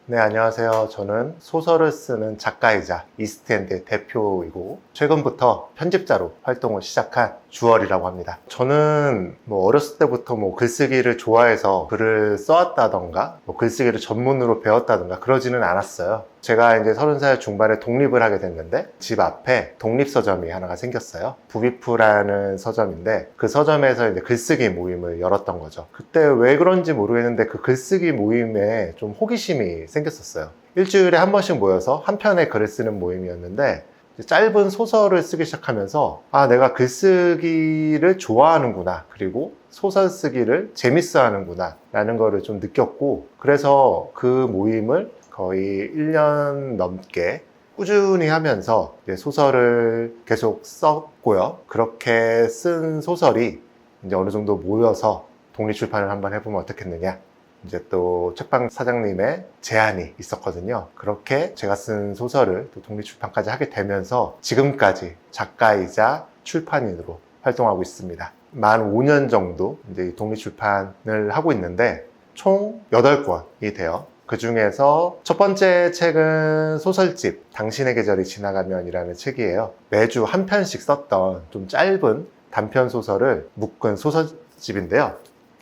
네, 안녕하세요. 저는 소설을 쓰는 작가이자 이스트엔드의 대표이고 최근부터 편집자로 활동을 시작한 주얼이라고 합니다. 저는 어렸을 때부터 글쓰기를 좋아해서 글을 써왔다던가 글쓰기를 전문으로 배웠다던가 그러지는 않았어요. 제가 이제 30살 중반에 독립을 하게 됐는데 집 앞에 독립서점이 하나가 생겼어요. 부비프라는 서점인데 그 서점에서 이제 글쓰기 모임을 열었던 거죠. 그때 왜 그런지 모르겠는데 그 글쓰기 모임에 좀 호기심이 생겼었어요. 일주일에 한 번씩 모여서 한 편의 글을 쓰는 모임이었는데 짧은 소설을 쓰기 시작하면서 내가 글쓰기를 좋아하는구나, 그리고 소설 쓰기를 재밌어 하는구나 라는 거를 좀 느꼈고, 그래서 그 모임을 거의 1년 넘게 꾸준히 하면서 소설을 계속 썼고요. 그렇게 쓴 소설이 이제 어느 정도 모여서 독립출판을 한번 해보면 어떻겠느냐, 이제 또 책방 사장님의 제안이 있었거든요. 그렇게 제가 쓴 소설을 또 독립출판까지 하게 되면서 지금까지 작가이자 출판인으로 활동하고 있습니다. 만 5년 정도 이제 독립출판을 하고 있는데 총 8권이 돼요. 그 중에서 첫 번째 책은 소설집 당신의 계절이 지나가면이라는 책이에요. 매주 한 편씩 썼던 좀 짧은 단편 소설을 묶은 소설집인데요.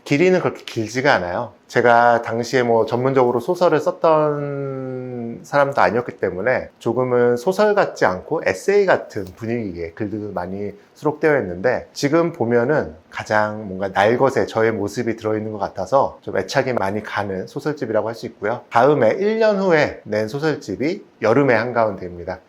길이는 그렇게 길지가 않아요. 제가 당시에 전문적으로 소설을 썼던 사람도 아니었기 때문에 조금은 소설 같지 않고 에세이 같은 분위기의 글들도 많이 수록되어 있는데, 지금 보면은 가장 뭔가 날것에 저의 모습이 들어있는 것 같아서 좀 애착이 많이 가는 소설집이라고 할 수 있고요. 다음에 1년 후에 낸 소설집이 여름의 한가운데입니다.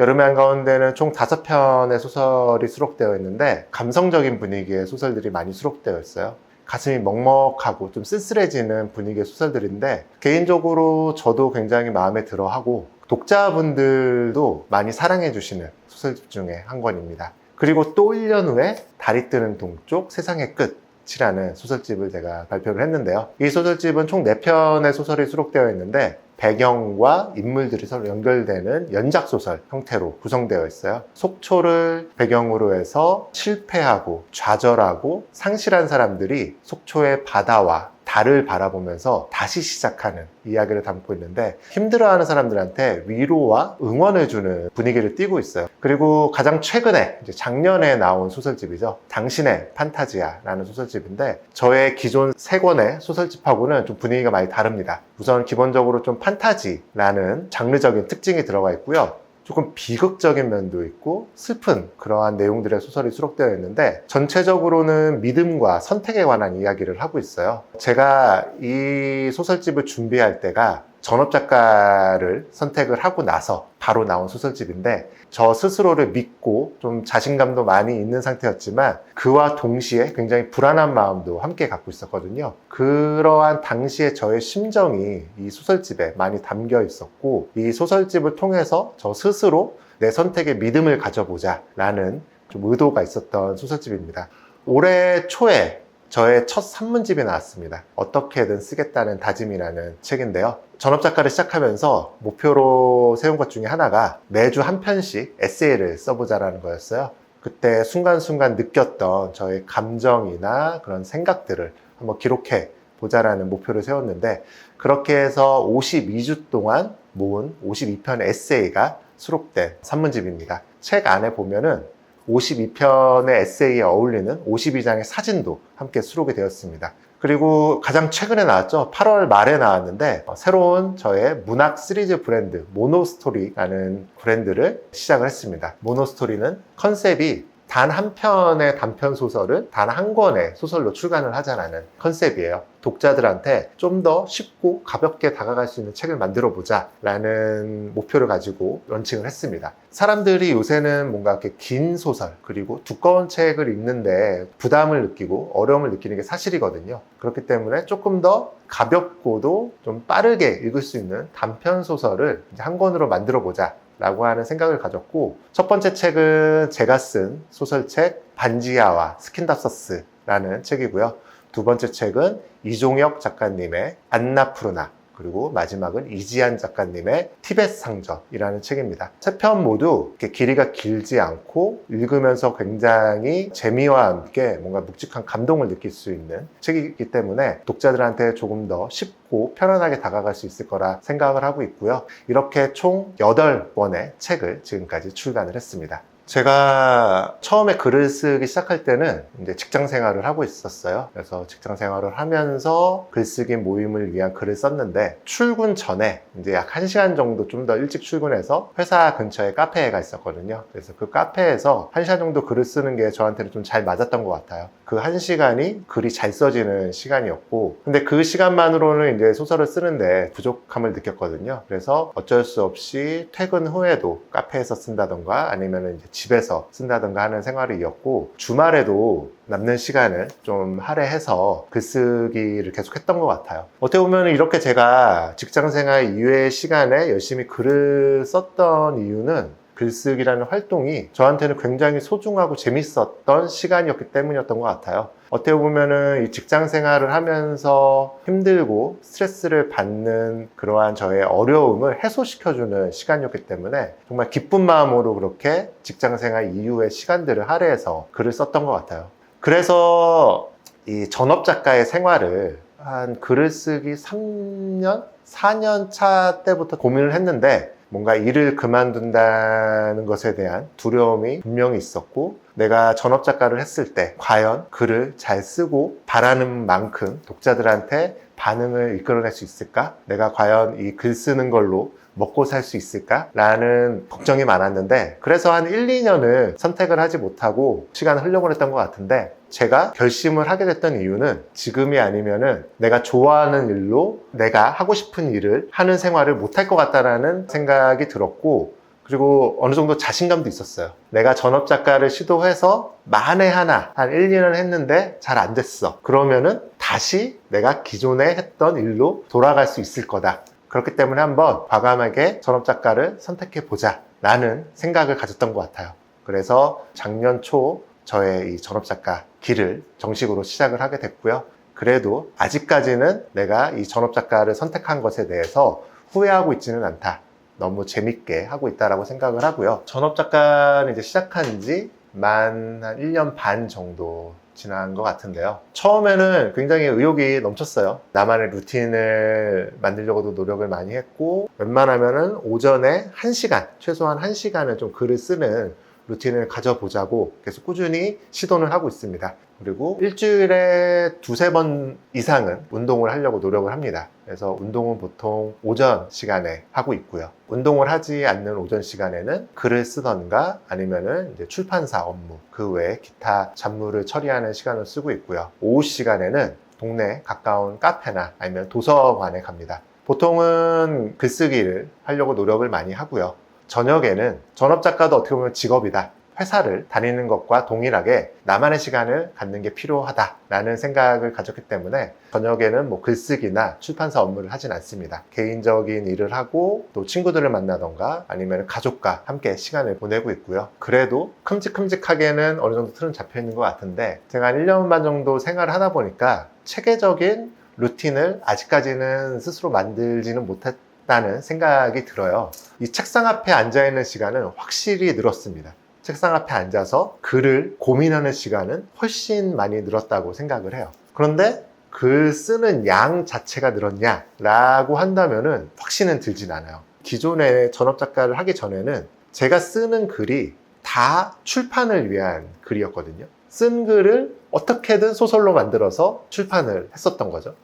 여름의 한가운데는 총 5편의 소설이 수록되어 있는데 감성적인 분위기의 소설들이 많이 수록되어 있어요. 가슴이 먹먹하고 좀 쓸쓸해지는 분위기의 소설들인데 개인적으로 저도 굉장히 마음에 들어하고 독자분들도 많이 사랑해 주시는 소설집 중에 한 권입니다. 그리고 또 1년 후에 달이 뜨는 동쪽 세상의 끝이라는 소설집을 제가 발표를 했는데요. 이 소설집은 총 4편의 소설이 수록되어 있는데 배경과 인물들이 서로 연결되는 연작소설 형태로 구성되어 있어요. 속초를 배경으로 해서 실패하고 좌절하고 상실한 사람들이 속초의 바다와 달을 바라보면서 다시 시작하는 이야기를 담고 있는데, 힘들어하는 사람들한테 위로와 응원을 주는 분위기를 띠고 있어요. 그리고 가장 최근에 작년에 나온 소설집이죠. 당신의 판타지아라는 소설집인데 저의 기존 3권의 소설집하고는 좀 분위기가 많이 다릅니다. 우선 기본적으로 좀 판타지라는 장르적인 특징이 들어가 있고요. 조금 비극적인 면도 있고 슬픈 그러한 내용들의 소설이 수록되어 있는데 전체적으로는 믿음과 선택에 관한 이야기를 하고 있어요. 제가 이 소설집을 준비할 때가 전업작가를 선택을 하고 나서 바로 나온 소설집인데 저 스스로를 믿고 좀 자신감도 많이 있는 상태였지만 그와 동시에 굉장히 불안한 마음도 함께 갖고 있었거든요. 그러한 당시에 저의 심정이 이 소설집에 많이 담겨 있었고, 이 소설집을 통해서 저 스스로 내 선택에 믿음을 가져보자 라는 좀 의도가 있었던 소설집입니다. 올해 초에 저의 첫 산문집이 나왔습니다. 어떻게든 쓰겠다는 다짐이라는 책인데요. 전업작가를 시작하면서 목표로 세운 것 중에 하나가 매주 한 편씩 에세이를 써보자라는 거였어요. 그때 순간순간 느꼈던 저의 감정이나 그런 생각들을 한번 기록해 보자라는 목표를 세웠는데, 그렇게 해서 52주 동안 모은 52편의 에세이가 수록된 산문집입니다. 책 안에 보면은 52편의 에세이에 어울리는 52장의 사진도 함께 수록이 되었습니다. 그리고 가장 최근에 나왔죠. 8월 말에 나왔는데 새로운 저의 문학 시리즈 브랜드 모노스토리라는 브랜드를 시작을 했습니다. 모노스토리는 컨셉이 단 한 편의 단편 소설을 단 한 권의 소설로 출간을 하자라는 컨셉이에요. 독자들한테 좀 더 쉽고 가볍게 다가갈 수 있는 책을 만들어 보자 라는 목표를 가지고 런칭을 했습니다. 사람들이 요새는 뭔가 이렇게 긴 소설 그리고 두꺼운 책을 읽는데 부담을 느끼고 어려움을 느끼는 게 사실이거든요. 그렇기 때문에 조금 더 가볍고도 좀 빠르게 읽을 수 있는 단편 소설을 한 권으로 만들어 보자 라고 하는 생각을 가졌고, 첫 번째 책은 제가 쓴 소설책 반지하와 스킨답서스라는 책이고요. 두 번째 책은 이종혁 작가님의 안나푸르나 그리고 마지막은 이지한 작가님의 티벳 상점이라는 책입니다. 세 편 모두 이렇게 길이가 길지 않고 읽으면서 굉장히 재미와 함께 뭔가 묵직한 감동을 느낄 수 있는 책이기 때문에 독자들한테 조금 더 쉽고 편안하게 다가갈 수 있을 거라 생각을 하고 있고요. 이렇게 총 8권의 책을 지금까지 출간을 했습니다. 제가 처음에 글을 쓰기 시작할 때는 이제 직장 생활을 하고 있었어요. 그래서 직장 생활을 하면서 글쓰기 모임을 위한 글을 썼는데, 출근 전에 이제 약 1시간 정도 좀 더 일찍 출근해서 회사 근처에 카페가 있었거든요. 그래서 그 카페에서 1시간 정도 글을 쓰는 게 저한테는 좀 잘 맞았던 것 같아요. 그 1시간이 글이 잘 써지는 시간이었고, 근데 그 시간만으로는 이제 소설을 쓰는데 부족함을 느꼈거든요. 그래서 어쩔 수 없이 퇴근 후에도 카페에서 쓴다던가 아니면 이제 집에서 쓴다던가 하는 생활을 이었고, 주말에도 남는 시간을 좀 할애해서 글쓰기를 계속했던 것 같아요. 어떻게 보면 이렇게 제가 직장생활 이외의 시간에 열심히 글을 썼던 이유는 글쓰기라는 활동이 저한테는 굉장히 소중하고 재밌었던 시간이었기 때문이었던 것 같아요. 어떻게 보면은 이 직장 생활을 하면서 힘들고 스트레스를 받는 그러한 저의 어려움을 해소시켜주는 시간이었기 때문에 정말 기쁜 마음으로 그렇게 직장 생활 이후의 시간들을 할애해서 글을 썼던 것 같아요. 그래서 이 전업 작가의 생활을 한 글을 쓰기 3년? 4년 차 때부터 고민을 했는데, 뭔가 일을 그만둔다는 것에 대한 두려움이 분명히 있었고, 내가 전업 작가를 했을 때 과연 글을 잘 쓰고 바라는 만큼 독자들한테 반응을 이끌어낼 수 있을까? 내가 과연 이 글 쓰는 걸로 먹고 살 수 있을까? 라는 걱정이 많았는데, 그래서 한 1, 2년을 선택을 하지 못하고 시간을 흘려보냈던 것 같은데, 제가 결심을 하게 됐던 이유는 지금이 아니면은 내가 좋아하는 일로 내가 하고 싶은 일을 하는 생활을 못할 것 같다라는 생각이 들었고, 그리고 어느 정도 자신감도 있었어요. 내가 전업 작가를 시도해서 만에 하나 한 1, 2년 했는데 잘 안 됐어. 그러면은 다시 내가 기존에 했던 일로 돌아갈 수 있을 거다. 그렇기 때문에 한번 과감하게 전업 작가를 선택해 보자 라는 생각을 가졌던 것 같아요. 그래서 작년 초 저의 이 전업 작가 길을 정식으로 시작을 하게 됐고요. 그래도 아직까지는 내가 이 전업 작가를 선택한 것에 대해서 후회하고 있지는 않다. 너무 재밌게 하고 있다라고 생각을 하고요. 전업 작가는 이제 시작한 지 한 1년 반 정도 지난 것 같은데요. 처음에는 굉장히 의욕이 넘쳤어요. 나만의 루틴을 만들려고도 노력을 많이 했고, 웬만하면은 오전에 1시간, 최소한 1시간은 좀 글을 쓰는 루틴을 가져보자고 계속 꾸준히 시도를 하고 있습니다. 그리고 일주일에 2-3번 이상은 운동을 하려고 노력을 합니다. 그래서 운동은 보통 오전 시간에 하고 있고요. 운동을 하지 않는 오전 시간에는 글을 쓰던가 아니면은 이제 출판사 업무, 그 외에 기타 잡무를 처리하는 시간을 쓰고 있고요. 오후 시간에는 동네 가까운 카페나 아니면 도서관에 갑니다. 보통은 글쓰기를 하려고 노력을 많이 하고요. 저녁에는 전업 작가도 어떻게 보면 직업이다. 회사를 다니는 것과 동일하게 나만의 시간을 갖는 게 필요하다라는 생각을 가졌기 때문에 저녁에는 뭐 글쓰기나 출판사 업무를 하진 않습니다. 개인적인 일을 하고 또 친구들을 만나던가 아니면 가족과 함께 시간을 보내고 있고요. 그래도 큼직큼직하게는 어느 정도 틀은 잡혀 있는 것 같은데, 제가 한 1년 반 정도 생활을 하다 보니까 체계적인 루틴을 아직까지는 스스로 만들지는 못했다는 생각이 들어요. 이 책상 앞에 앉아있는 시간은 확실히 늘었습니다. 책상 앞에 앉아서 글을 고민하는 시간은 훨씬 많이 늘었다고 생각을 해요. 그런데 글 쓰는 양 자체가 늘었냐? 라고 한다면은 확신은 들진 않아요. 기존에 전업 작가를 하기 전에는 제가 쓰는 글이 다 출판을 위한 글이었거든요. 쓴 글을 어떻게든 소설로 만들어서 출판을 했었던 거죠.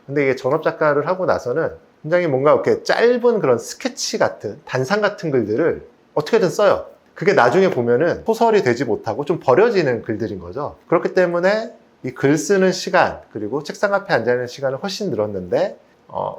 근데 이게 전업 작가를 하고 나서는 굉장히 뭔가 이렇게 짧은 그런 스케치 같은, 단상 같은 글들을 어떻게든 써요. 그게 나중에 보면은 소설이 되지 못하고 좀 버려지는 글들인 거죠. 그렇기 때문에 이 글 쓰는 시간, 그리고 책상 앞에 앉아있는 시간은 훨씬 늘었는데,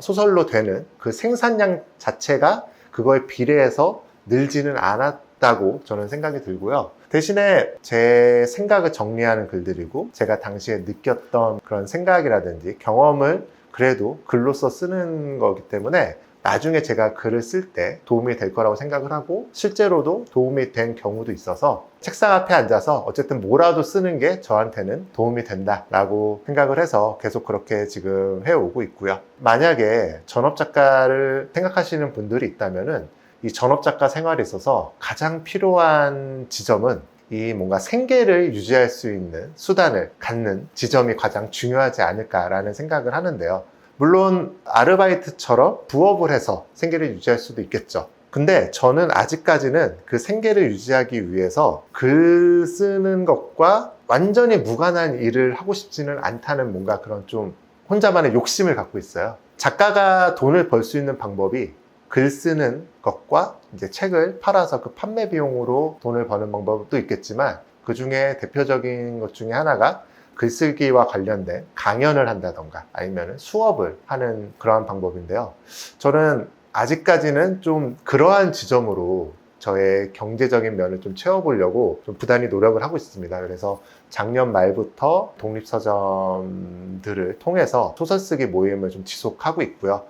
소설로 되는 그 생산량 자체가 그거에 비례해서 늘지는 않았다고 저는 생각이 들고요. 대신에 제 생각을 정리하는 글들이고, 제가 당시에 느꼈던 그런 생각이라든지 경험을 그래도 글로써 쓰는 거기 때문에 나중에 제가 글을 쓸 때 도움이 될 거라고 생각을 하고 실제로도 도움이 된 경우도 있어서 책상 앞에 앉아서 어쨌든 뭐라도 쓰는 게 저한테는 도움이 된다라고 생각을 해서 계속 그렇게 지금 해오고 있고요. 만약에 전업작가를 생각하시는 분들이 있다면은 이 전업작가 생활에 있어서 가장 필요한 지점은 이 뭔가 생계를 유지할 수 있는 수단을 갖는 지점이 가장 중요하지 않을까라는 생각을 하는데요. 물론 아르바이트처럼 부업을 해서 생계를 유지할 수도 있겠죠. 근데 저는 아직까지는 그 생계를 유지하기 위해서 글 쓰는 것과 완전히 무관한 일을 하고 싶지는 않다는 뭔가 그런 좀 혼자만의 욕심을 갖고 있어요. 작가가 돈을 벌 수 있는 방법이 글 쓰는 것과 이제 책을 팔아서 그 판매 비용으로 돈을 버는 방법도 있겠지만 그 중에 대표적인 것 중에 하나가 글쓰기와 관련된 강연을 한다던가 아니면 수업을 하는 그러한 방법인데요. 저는 아직까지는 좀 그러한 지점으로 저의 경제적인 면을 좀 채워보려고 좀 부단히 노력을 하고 있습니다. 그래서 작년 말부터 독립서점들을 통해서 소설 쓰기 모임을 좀 지속하고 있고요.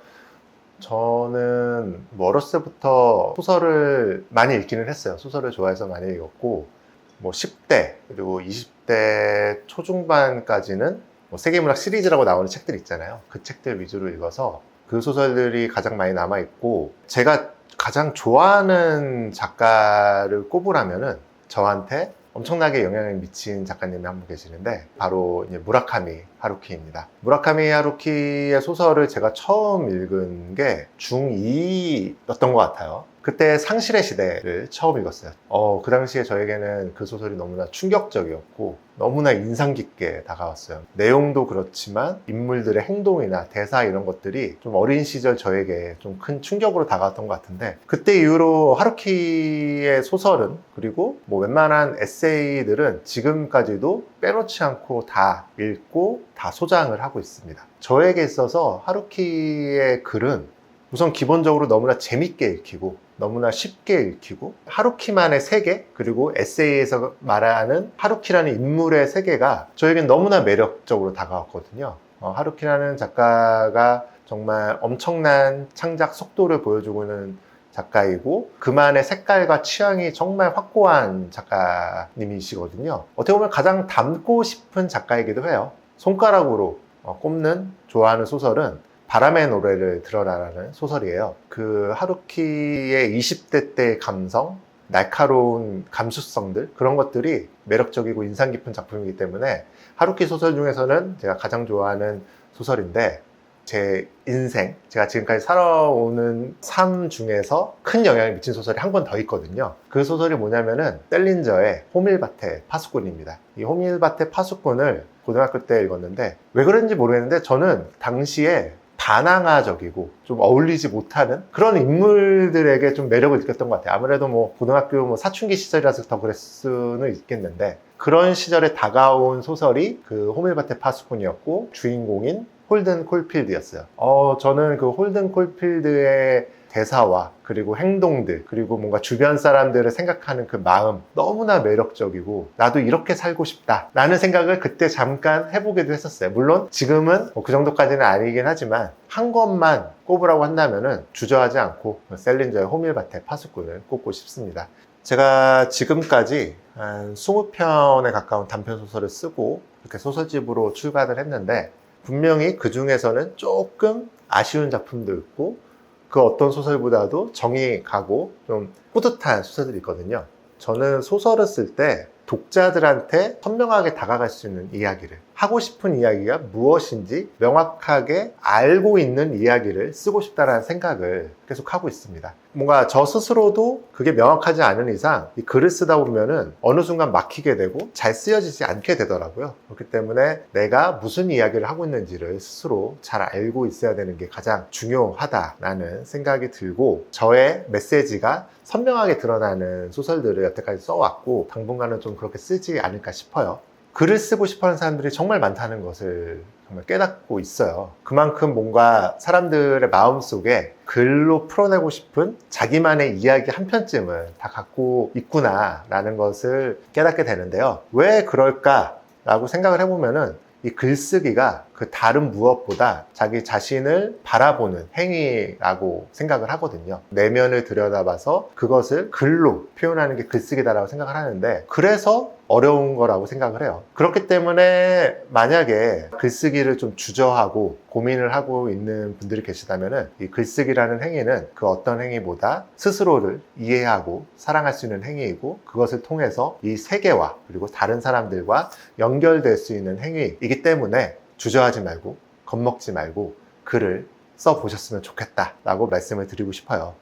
저는 뭐 어렸을 때부터 소설을 많이 읽기는 했어요. 소설을 좋아해서 많이 읽었고 뭐 10대 그리고 20대 초중반까지는 뭐 세계문학 시리즈라고 나오는 책들 있잖아요. 그 책들 위주로 읽어서 그 소설들이 가장 많이 남아있고 제가 가장 좋아하는 작가를 꼽으라면은 저한테 엄청나게 영향을 미친 작가님이 한 분 계시는데 바로 이제 무라카미 하루키입니다. 무라카미 하루키의 소설을 제가 처음 읽은 게 중2였던 것 같아요. 그때 상실의 시대를 처음 읽었어요. 그 당시에 저에게는 그 소설이 너무나 충격적이었고 너무나 인상 깊게 다가왔어요. 내용도 그렇지만 인물들의 행동이나 대사 이런 것들이 좀 어린 시절 저에게 좀 큰 충격으로 다가왔던 것 같은데 그때 이후로 하루키의 소설은 그리고 뭐 웬만한 에세이들은 지금까지도 빼놓지 않고 다 읽고 다 소장을 하고 있습니다. 저에게 있어서 하루키의 글은 우선 기본적으로 너무나 재밌게 읽히고 너무나 쉽게 읽히고 하루키만의 세계 그리고 에세이에서 말하는 하루키라는 인물의 세계가 저에겐 너무나 매력적으로 다가왔거든요. 하루키라는 작가가 정말 엄청난 창작 속도를 보여주고 있는 작가이고 그만의 색깔과 취향이 정말 확고한 작가님이시거든요. 어떻게 보면 가장 닮고 싶은 작가이기도 해요. 손가락으로 꼽는 좋아하는 소설은 바람의 노래를 들어라라는 소설이에요. 그 하루키의 20대 때의 감성, 날카로운 감수성들 그런 것들이 매력적이고 인상 깊은 작품이기 때문에 하루키 소설 중에서는 제가 가장 좋아하는 소설인데 제 인생, 제가 지금까지 살아오는 삶 중에서 큰 영향을 미친 소설이 한 권 더 있거든요. 그 소설이 뭐냐면은 셀린저의 호밀밭의 파수꾼입니다. 이 호밀밭의 파수꾼을 고등학교 때 읽었는데 왜 그런지 모르겠는데 저는 당시에 반항아적이고 좀 어울리지 못하는 그런 인물들에게 좀 매력을 느꼈던 것 같아요. 아무래도 뭐 고등학교 뭐 사춘기 시절이라서 더 그럴 수는 있겠는데 그런 시절에 다가온 소설이 그 호밀밭의 파수꾼이었고 주인공인 홀든 콜필드였어요. 저는 그 홀든 콜필드의 대사와 그리고 행동들 그리고 뭔가 주변 사람들을 생각하는 그 마음 너무나 매력적이고 나도 이렇게 살고 싶다 라는 생각을 그때 잠깐 해보기도 했었어요. 물론 지금은 그 정도까지는 아니긴 하지만 한 권만 꼽으라고 한다면은 주저하지 않고 셀린저의 호밀밭의 파수꾼을 꼽고 싶습니다. 제가 지금까지 한 20편에 가까운 단편소설을 쓰고 이렇게 소설집으로 출간을 했는데 분명히 그 중에서는 조금 아쉬운 작품도 있고 그 어떤 소설보다도 정이 가고 좀 뿌듯한 소설들이 있거든요. 저는 소설을 쓸 때 독자들한테 선명하게 다가갈 수 있는 이야기를 하고 싶은 이야기가 무엇인지 명확하게 알고 있는 이야기를 쓰고 싶다는 생각을 계속 하고 있습니다. 뭔가 저 스스로도 그게 명확하지 않은 이상 이 글을 쓰다 보면은 어느 순간 막히게 되고 잘 쓰여지지 않게 되더라고요. 그렇기 때문에 내가 무슨 이야기를 하고 있는지를 스스로 잘 알고 있어야 되는 게 가장 중요하다라는 생각이 들고 저의 메시지가 선명하게 드러나는 소설들을 여태까지 써왔고 당분간은 좀 그렇게 쓰지 않을까 싶어요. 글을 쓰고 싶어하는 사람들이 정말 많다는 것을 정말 깨닫고 있어요. 그만큼 뭔가 사람들의 마음속에 글로 풀어내고 싶은 자기만의 이야기 한 편쯤은 다 갖고 있구나 라는 것을 깨닫게 되는데요. 왜 그럴까 라고 생각을 해보면은 이 글쓰기가 그 다른 무엇보다 자기 자신을 바라보는 행위라고 생각을 하거든요. 내면을 들여다봐서 그것을 글로 표현하는 게 글쓰기다라고 생각을 하는데, 그래서 어려운 거라고 생각을 해요. 그렇기 때문에 만약에 글쓰기를 좀 주저하고 고민을 하고 있는 분들이 계시다면 이 글쓰기라는 행위는 그 어떤 행위보다 스스로를 이해하고 사랑할 수 있는 행위이고, 그것을 통해서 이 세계와 그리고 다른 사람들과 연결될 수 있는 행위이기 때문에 주저하지 말고 겁먹지 말고 글을 써보셨으면 좋겠다라고 말씀을 드리고 싶어요.